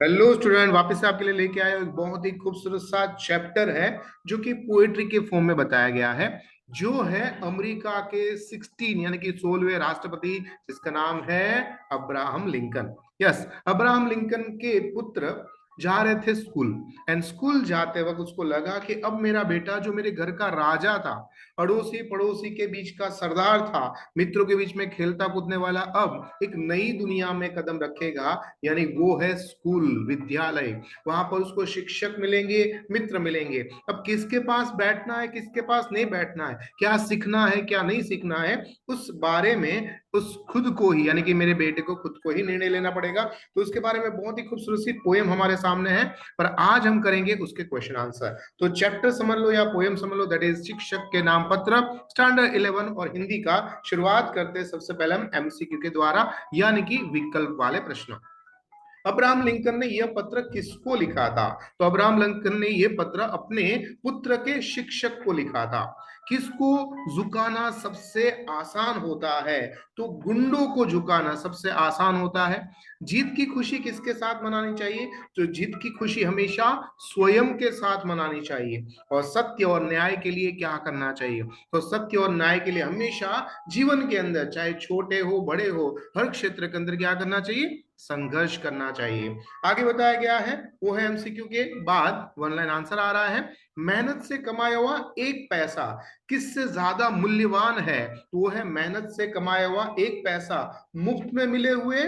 Hello student, वापस से आपके लिए लेके आए हो एक बहुत ही खूबसूरत सा चैप्टर है जो कि पोएट्री के फॉर्म में बताया गया है। जो है अमेरिका के 16 यानी कि 16वें राष्ट्रपति, जिसका नाम है Abraham Lincoln. Yes, Abraham Lincoln के पुत्र जा रहे थे स्कूल। एंड स्कूल जाते वक्त उसको लगा कि अब मेरा बेटा जो मेरे घर का राजा था, अड़ोसी पड़ोसी के बीच का सरदार था, मित्रों के बीच में खेलता कूदने वाला, अब एक नई दुनिया में कदम रखेगा। यानी वो है स्कूल, विद्यालय। वहां पर उसको शिक्षक मिलेंगे, मित्र मिलेंगे। अब किसके पास बैठना है, किसके पास नहीं बैठना है, क्या सीखना है क्या नहीं सीखना है, उस बारे में उस खुद को ही, यानी कि मेरे बेटे को खुद को ही निर्णय लेना पड़ेगा। तो उसके बारे में बहुत ही खूबसूरत सी पोएम हमारे सामने है, पर आज हम करेंगे उसके क्वेश्चन आंसर। तो चैप्टर समझ लो या पोएम समझ लो, दैट इज शिक्षक के नाम पत्र, स्टैंडर्ड 11 और हिंदी का। शुरुआत करते हैं सबसे पहले हम एमसीक्यू के द्वारा, यानी कि विकल्प वाले प्रश्न। अब्राहम लिंकन ने यह पत्र किसको लिखा था? तो अब्राहम लिंकन ने यह पत्र अपने पुत्र के शिक्षक को लिखा था। किसको झुकाना सबसे आसान होता है? तो गुंडों को झुकाना सबसे आसान होता है। जीत की खुशी किसके साथ मनानी चाहिए? तो जीत की खुशी हमेशा स्वयं के साथ मनानी चाहिए। और सत्य और न्याय के लिए क्या करना चाहिए? तो सत्य और न्याय के लिए हमेशा जीवन के अंदर, चाहे छोटे हो बड़े हो, हर क्षेत्र के अंदर क्या करना चाहिए? संघर्ष करना चाहिए। आगे बताया गया है, वो है एमसीक्यू के बाद वन लाइन आंसर आ रहा है। मेहनत से कमाया हुआ एक पैसा किससे ज्यादा मूल्यवान है? तो वो है मेहनत से कमाया हुआ एक पैसा मुफ्त में मिले हुए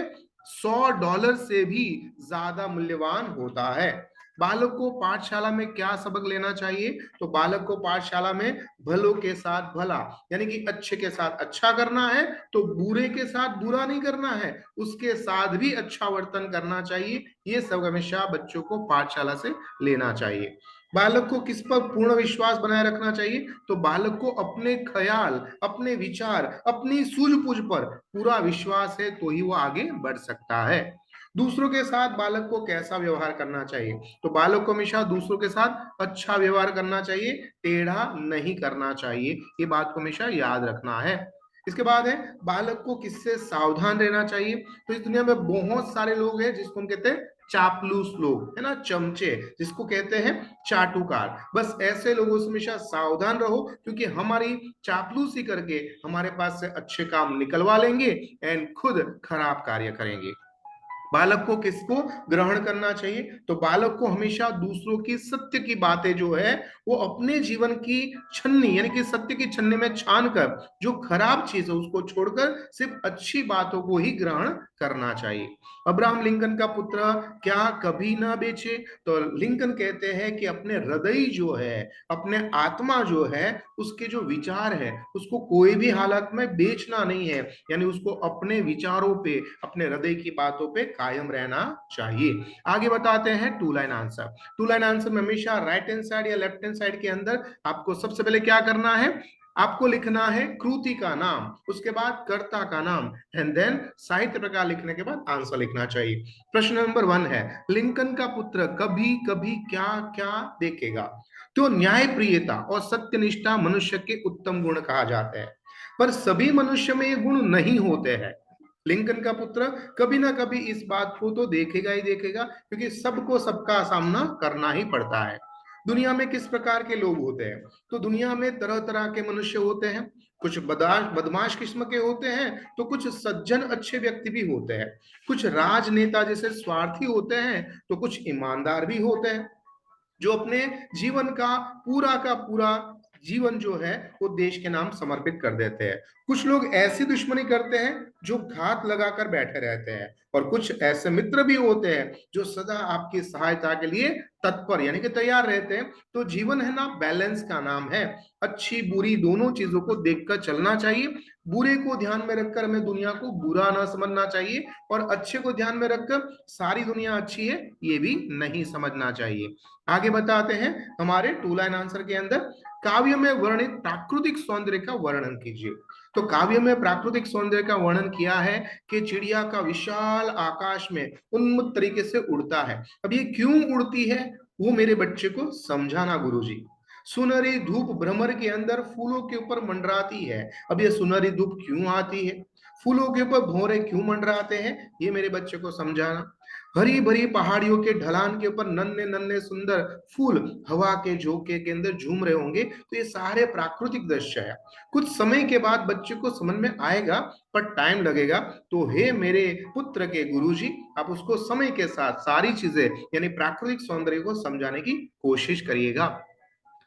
$100 से भी ज्यादा मूल्यवान होता है। बालक को पाठशाला में क्या सबक लेना चाहिए? तो बालक को पाठशाला में भलों के साथ भला, यानी कि अच्छे के साथ अच्छा करना है, तो बुरे के साथ बुरा नहीं करना है, उसके साथ भी अच्छा वर्तन करना चाहिए। ये सब हमेशा बच्चों को पाठशाला से लेना चाहिए। बालक को किस पर पूर्ण विश्वास बनाए रखना चाहिए? तो बालक को अपने ख्याल, अपने विचार, अपनी सूझबूझ पर पूरा विश्वास है, तो ही वो आगे बढ़ सकता है। दूसरों के साथ बालक को कैसा व्यवहार करना चाहिए? तो बालक को हमेशा दूसरों के साथ अच्छा व्यवहार करना चाहिए, टेढ़ा नहीं करना चाहिए। ये बात को हमेशा याद रखना है। इसके बाद है, बालक को किससे सावधान रहना चाहिए? तो इस दुनिया में बहुत सारे लोग हैं जिसको हम कहते हैं चापलूस लोग, है ना, चमचे, जिसको कहते हैं चाटुकार। बस ऐसे लोगों से हमेशा सावधान रहो, क्योंकि हमारी चापलूसी करके हमारे पास से अच्छे काम निकलवा लेंगे एंड खुद खराब कार्य करेंगे। बालक को किसको ग्रहण करना चाहिए? तो बालक को हमेशा दूसरों की सत्य की बातें जो है वो अपने जीवन की छन्नी, यानी कि सत्य की छन्नी में छान कर जो खराब चीज है उसको छोड़कर सिर्फ अच्छी बातों को ही ग्रहण करना चाहिए। अब्राहम लिंकन का पुत्र क्या कभी ना बेचे? तो लिंकन कहते हैं कि अपने हृदय जो है, अपने आत्मा जो है, उसके जो विचार है उसको कोई भी हालत में बेचना नहीं है। यानी उसको अपने विचारों पे, अपने हृदय की बातों पे कायम रहना चाहिए। आगे बताते हैं two line answer. Two line answer में हमेशा राइट हैंड साइड या लेफ्ट हैंड साइड के अंदर आपको सबसे पहले क्या करना है? आपको लिखना है कृति का नाम, उसके बाद कर्ता का नाम, एंड देन साहित्य प्रकार लिखने के बाद आंसर लिखना चाहिए। प्रश्न नंबर 1 है, लिंकन का पुत्र कभी कभी क्या क्या देखेगा? तो न्यायप्रियता और सत्यनिष्ठा मनुष्य के उत्तम गुण कहा जाता है, पर सभी मनुष्य में ये गुण नहीं होते हैं। लिंकन का पुत्र कभी ना कभी इस बात को तो देखेगा ही देखेगा, क्योंकि सबको सबका सामना करना ही पड़ता है। दुनिया में किस प्रकार के लोग होते हैं? तो दुनिया में तरह तरह के मनुष्य होते हैं। कुछ बदमाश किस्म के होते हैं, तो कुछ सज्जन अच्छे व्यक्ति भी होते हैं। कुछ राजनेता जैसे स्वार्थी होते हैं, तो कुछ ईमानदार भी होते हैं, जो अपने जीवन का पूरा जीवन जो है वो देश के नाम समर्पित कर देते हैं। कुछ लोग ऐसी दुश्मनी करते हैं जो घात लगाकर बैठे रहते हैं, और कुछ ऐसे मित्र भी होते हैं जो सदा आपकी सहायता के लिए तत्पर, यानी कि तैयार रहते हैं। तो जीवन है ना, बैलेंस का नाम है। अच्छी बुरी दोनों चीजों को देखकर चलना चाहिए। बुरे को ध्यान में रखकर हमें दुनिया को बुरा ना समझना चाहिए, और अच्छे को ध्यान में रखकर सारी दुनिया अच्छी है ये भी नहीं समझना चाहिए। आगे बताते हैं हमारे टू लाइन आंसर के अंदर, काव्य में वर्णित प्राकृतिक सौंदर्य का वर्णन कीजिए। तो काव्य में प्राकृतिक सौंदर्य का वर्णन किया है कि चिड़िया का विशाल आकाश में उन्मुक्त तरीके से उड़ता है। अब ये क्यों उड़ती है, वो मेरे बच्चे को समझाना गुरुजी। सुनहरी धूप भ्रमर के अंदर फूलों के ऊपर मंडराती है। अब ये सुनहरी धूप क्यों आती है? फूलों के ऊपर भंवरे क्यों मंडराते हैं, ये मेरे बच्चे को समझाना। हरी भरी पहाड़ियों के ढलान के ऊपर नन्हे नन्हे सुंदर फूल हवा के झोंके के अंदर झूम रहे होंगे, तो ये सारे प्राकृतिक दृश्य है। कुछ समय के बाद बच्चे को समझ में आएगा, पर टाइम लगेगा। तो हे मेरे पुत्र के गुरुजी, आप उसको समय के साथ सारी चीजें यानी प्राकृतिक सौंदर्य को समझाने की कोशिश करिएगा।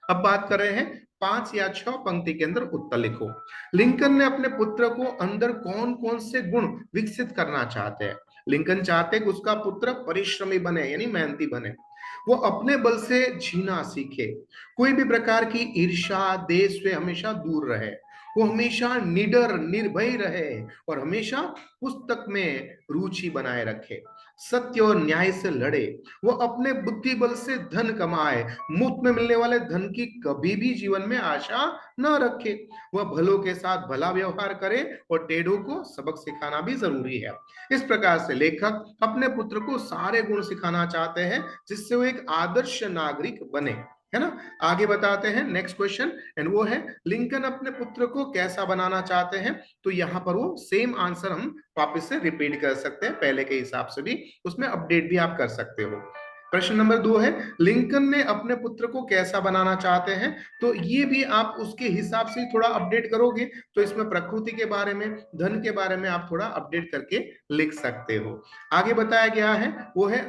अब बात कर रहे हैं 5 या 6 पंक्ति के अंदर उत्तर लिखो। लिंकन ने अपने पुत्र को अंदर कौन कौन से गुण विकसित करना चाहते हैं। लिंकन चाहते हैं कि उसका पुत्र परिश्रमी बने यानी मेहनती बने, वो अपने बल से जीना सीखे, कोई भी प्रकार की ईर्ष्या देश से हमेशा दूर रहे, वो हमेशा निडर निर्भय रहे और हमेशा पुस्तक में रुचि बनाए रखे, सत्य और न्याय से लड़े, वो अपने बुद्धि बल से धन कमाए, मुफ्त में मिलने वाले धन की कभी भी जीवन में आशा न रखे, वह भलों के साथ भला व्यवहार करे और टेढ़ों को सबक सिखाना भी जरूरी है। इस प्रकार से लेखक अपने पुत्र को सारे गुण सिखाना चाहते हैं जिससे वो एक आदर्श नागरिक बने, है ना। आगे बताते हैं नेक्स्ट क्वेश्चन, एंड वो है लिंकन अपने पुत्र को कैसा बनाना चाहते हैं। तो यहाँ पर वो सेम आंसर हम वापस से रिपीट कर सकते हैं पहले के हिसाब से भी, उसमें अपडेट भी आप कर सकते हो। प्रश्न नंबर 2 है लिंकन ने अपने पुत्र को कैसा बनाना चाहते हैं। तो ये भी आप उसके हिसाब से थोड़ा अपडेट करोगे, तो इसमें प्रकृति के बारे में धन के बारे में आप थोड़ा अपडेट करके लिख सकते हो। आगे बताया गया है वो है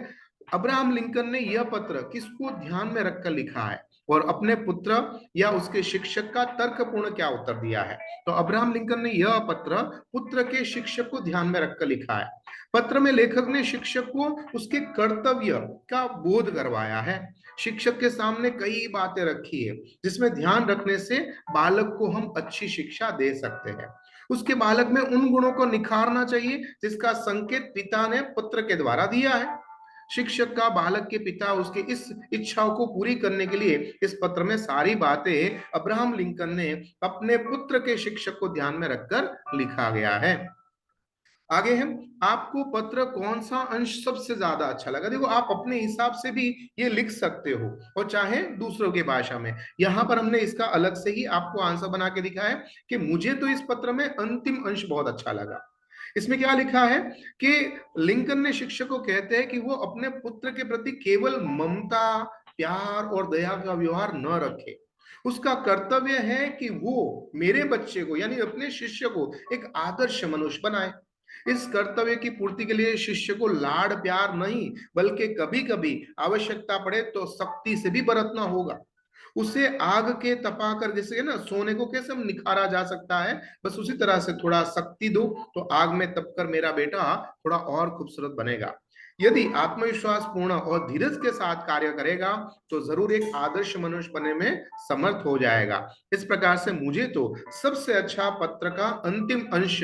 अब्राहम लिंकन ने यह पत्र किसको ध्यान में रखकर लिखा है और अपने पुत्र या उसके शिक्षक का तर्कपूर्ण क्या उत्तर दिया है। तो अब्राहम लिंकन ने यह पत्र पुत्र के शिक्षक को ध्यान में रखकर लिखा है। पत्र में लेखक ने शिक्षक को उसके कर्तव्य का बोध करवाया है। शिक्षक के सामने कई बातें रखी है जिसमें ध्यान रखने से बालक को हम अच्छी शिक्षा दे सकते हैं। उसके बालक में उन गुणों को निखारना चाहिए जिसका संकेत पिता ने पुत्र के द्वारा दिया है। शिक्षक का बालक के पिता उसके इस इच्छाओं को पूरी करने के लिए इस पत्र में सारी बातें अब्राहम लिंकन ने अपने पुत्र के शिक्षक को ध्यान में रखकर लिखा गया है। आगे है आपको पत्र कौन सा अंश सबसे ज्यादा अच्छा लगा। देखो आप अपने हिसाब से भी ये लिख सकते हो और चाहे दूसरों की भाषा में। यहां पर हमने इसका अलग से ही आपको आंसर बना के दिखा है कि मुझे तो इस पत्र में अंतिम अंश बहुत अच्छा लगा। इसमें क्या लिखा है कि लिंकन ने शिक्षक को कहते हैं कि वो अपने पुत्र के प्रति केवल ममता प्यार और दया का व्यवहार न रखे, उसका कर्तव्य है कि वो मेरे बच्चे को यानी अपने शिष्य को एक आदर्श मनुष्य बनाए। इस कर्तव्य की पूर्ति के लिए शिष्य को लाड़ प्यार नहीं बल्कि कभी कभी आवश्यकता पड़े तो सख्ती से भी बरतना होगा। उसे आग के तपाकर जैसे ना सोने को कैसे हम निखारा जा सकता है, बस उसी तरह से थोड़ा शक्ति दो तो आग में तपकर मेरा बेटा थोड़ा और खूबसूरत बनेगा। यदि आत्मविश्वास पूर्ण और धीरज के साथ कार्य करेगा तो जरूर एक आदर्श मनुष्य बनने में समर्थ हो जाएगा। इस प्रकार से मुझे तो सबसे अच्छा पत्र का अंतिम अंश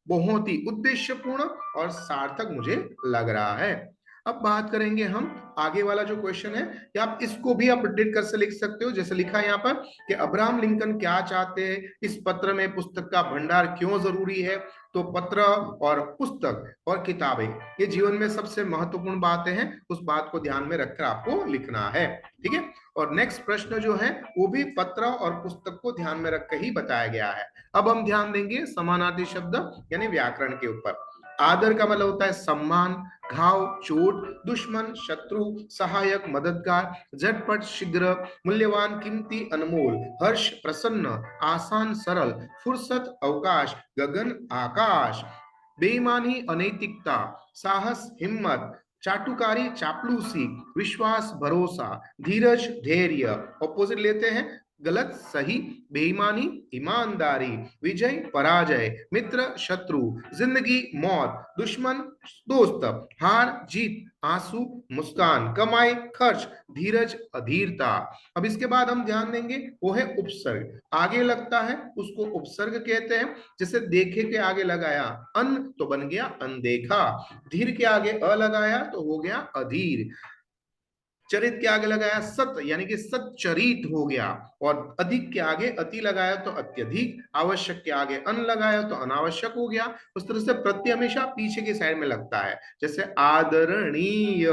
बहुत ही उद्देश्यपूर्ण और सार्थक मुझे लग रहा है। अब बात करेंगे हम आगे वाला जो क्वेश्चन है, कि आप इसको भी अपडेट कर से लिख सकते हो जैसे लिखा है यहाँ पर कि अब्राहम लिंकन क्या चाहते हैं, इस पत्र में पुस्तक का भंडार क्यों जरूरी है। तो पत्र और पुस्तक और किताबें ये जीवन में सबसे महत्वपूर्ण बातें हैं, उस बात को ध्यान में रखकर आपको लिखना है, ठीक है। और नेक्स्ट प्रश्न जो है वो भी पत्र और पुस्तक को ध्यान में रखकर ही बताया गया है। अब हम ध्यान देंगे समानार्थी शब्द यानी व्याकरण के ऊपर। आदर का मतलब होता है सम्मान, घाव चोट, दुश्मन शत्रु, सहायक मददगार, झटपट शीघ्र, मूल्यवान कीमती अनमोल, हर्ष प्रसन्न, आसान सरल, फुर्सत अवकाश, गगन आकाश, बेईमानी अनैतिकता, साहस हिम्मत, चाटुकारी चापलूसी, विश्वास भरोसा, धीरज धैर्य। ऑपोजिट लेते हैं गलत सही, बेईमानी ईमानदारी, विजय पराजय, मित्र शत्रु, जिंदगी मौत, दुश्मन दोस्त, हार जीत, आंसू मुस्कान, कमाई खर्च, धीरज अधीरता। अब इसके बाद हम ध्यान देंगे वो है उपसर्ग। आगे लगता है उसको उपसर्ग कहते हैं। जैसे देखे के आगे लगाया अन तो बन गया अनदेखा, धीर के आगे अ लगाया तो हो गया अधीर, चरित के आगे लगाया सत यानी कि सच्चरित हो गया, और अधिक के आगे अति लगाया तो अत्यधिक, आवश्यक के आगे अन लगाया तो अनावश्यक हो गया। उस तरह से प्रत्यय हमेशा पीछे की साइड में लगता है, जैसे आदरणीय,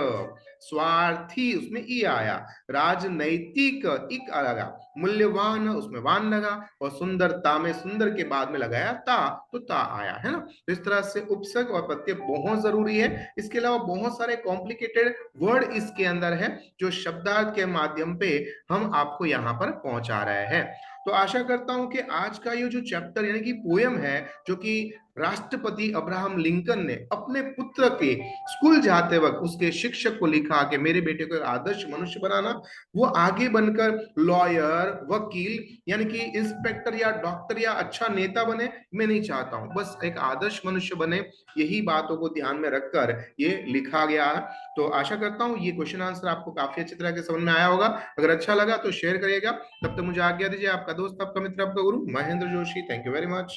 स्वार्थी उसमें ई आया, राजनैतिक इक लगा, मूल्यवान उसमें वान लगा, और सुंदरता में सुंदर के बाद में लगाया ता, तो ता आया, है ना। तो इस तरह से उपसर्ग और प्रत्यय बहुत जरूरी है। इसके अलावा बहुत सारे कॉम्प्लिकेटेड वर्ड इसके अंदर है जो शब्दार्थ के माध्यम पे हम आपको यहाँ पर पहुंचा रहे हैं। तो आशा करता हूं कि आज का ये जो चैप्टर यानी कि पोयम है, जो कि राष्ट्रपति अब्राहम लिंकन ने अपने पुत्र के स्कूल जाते वक्त उसके शिक्षक को लिखा कि मेरे बेटे को एक आदर्श मनुष्य बनाना, वो आगे बनकर लॉयर, वकील यानी कि इंस्पेक्टर या डॉक्टर या अच्छा नेता बने, मैं नहीं चाहता हूं, बस एक आदर्श मनुष्य बने, यही बातों को ध्यान में रखकर ये लिखा गया है। तो आशा करता हूं ये क्वेश्चन आंसर आपको काफी अच्छी तरह से समझ में आया होगा। अगर अच्छा लगा तो शेयर करिएगा। तब तक मुझे आज्ञा दीजिए। आपका दोस्त, आपका मित्र, आपका गुरु Mahendra Joshi. Thank you very much.